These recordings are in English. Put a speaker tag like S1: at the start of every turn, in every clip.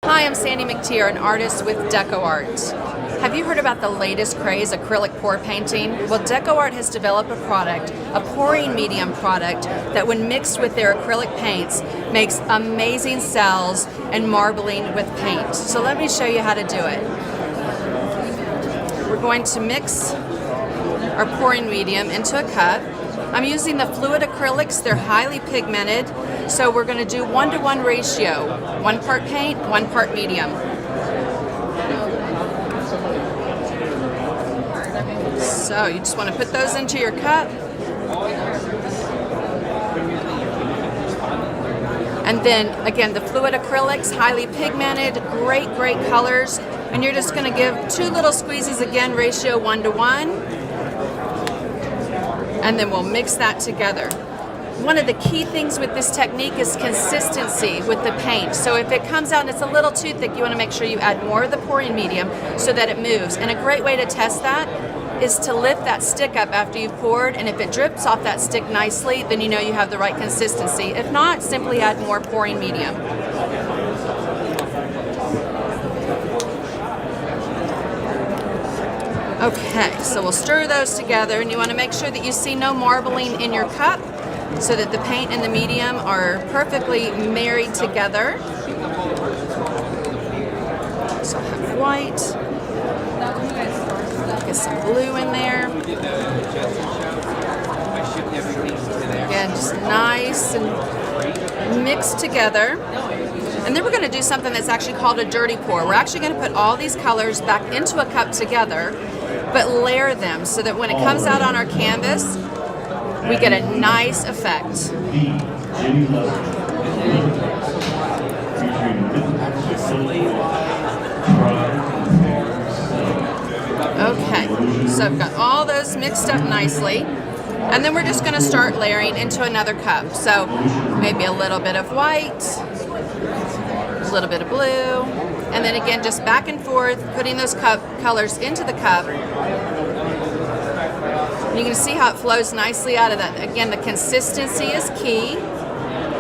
S1: Hi, I'm Sandy McTeer, an artist with DecoArt. Have you heard about the latest craze, acrylic pour painting? Well, DecoArt has developed a product, a pouring medium product, that when mixed with their acrylic paints, makes amazing cells and marbling with paint. So let me show you how to do it. We're going to mix our pouring medium into a cup. I'm using the fluid acrylics. They're highly pigmented, so we're going to do 1-to-1 ratio. 1 part paint, 1 part medium. So you just want to put those into your cup. And then again, the fluid acrylics, highly pigmented, great colors. And you're just going to give 2 little squeezes, again, ratio 1-to-1. And then we'll mix that together. One of the key things with this technique is consistency with the paint. So if it comes out and it's a little too thick, you want to make sure you add more of the pouring medium so that it moves. And a great way to test that is to lift that stick up after you've poured, and if it drips off that stick nicely, then you know you have the right consistency. If not, simply add more pouring medium. Okay, so we'll stir those together, and you want to make sure that you see no marbling in your cup so that the paint and the medium are perfectly married together. So I have white, get some blue in there. Again, just nice and mixed together. And then we're going to do something that's actually called a dirty pour. We're actually going to put all these colors back into a cup together, but layer them so that when it comes out on our canvas, we get a nice effect. Okay, so I've got all those mixed up nicely. And then we're just going to start layering into another cup. So maybe a little bit of white, a little bit of blue, and then again just back and forth, putting those colors into the cup. And you can see how it flows nicely out of that. Again, the consistency is key.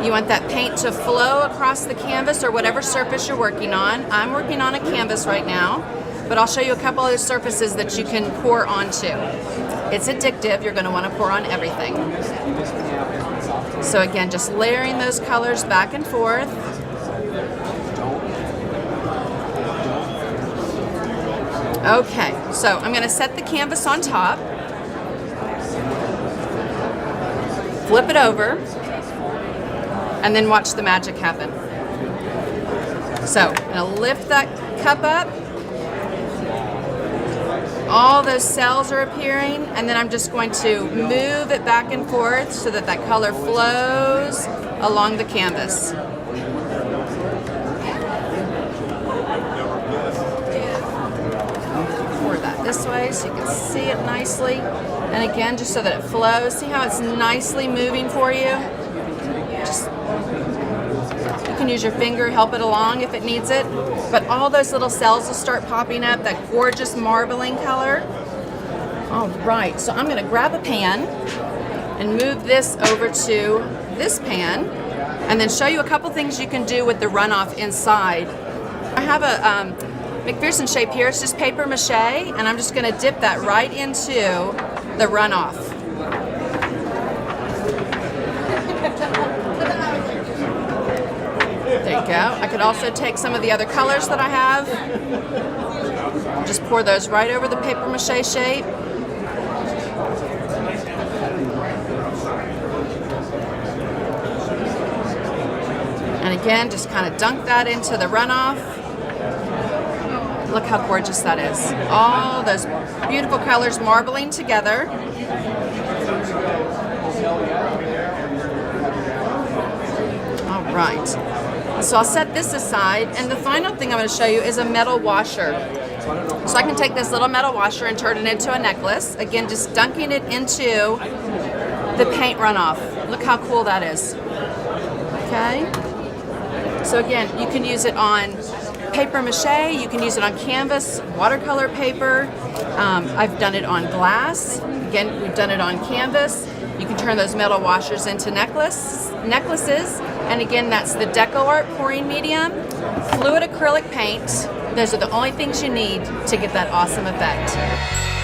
S1: You want that paint to flow across the canvas or whatever surface you're working on. I'm working on a canvas right now, but I'll show you a couple other surfaces that you can pour onto. It's addictive. You're going to want to pour on everything. So again, just layering those colors back and forth. Okay, so I'm going to set the canvas on top, flip it over, and then watch the magic happen. So I'm going to lift that cup up. All those cells are appearing, and then I'm just going to move it back and forth so that that color flows along the canvas. Pour that this way so you can see it nicely. And again, just so that it flows. See how it's nicely moving for you? You can use your finger, help it along if it needs it. But all those little cells will start popping up, that gorgeous marbling color. All right, so I'm going to grab a pan and move this over to this pan, and then show you a couple things you can do with the runoff inside. I have a MacPherson shape here. It's just paper mache, and I'm just going to dip that right into the runoff. There you go. I could also take some of the other colors that I have, just pour those right over the paper mache shape. And again, just kind of dunk that into the runoff. Look how gorgeous that is. All those beautiful colors marbling together. All right. So I'll set this aside, and the final thing I'm going to show you is a metal washer. So I can take this little metal washer and turn it into a necklace. Again, just dunking it into the paint runoff. Look how cool that is. Okay? So again, you can use it on paper mache, you can use it on canvas, watercolor paper. I've done it on glass. Again, we've done it on canvas. You can turn those metal washers into necklaces. And again, that's the DecoArt pouring medium. fluid acrylic paint. Those are the only things you need to get that awesome effect.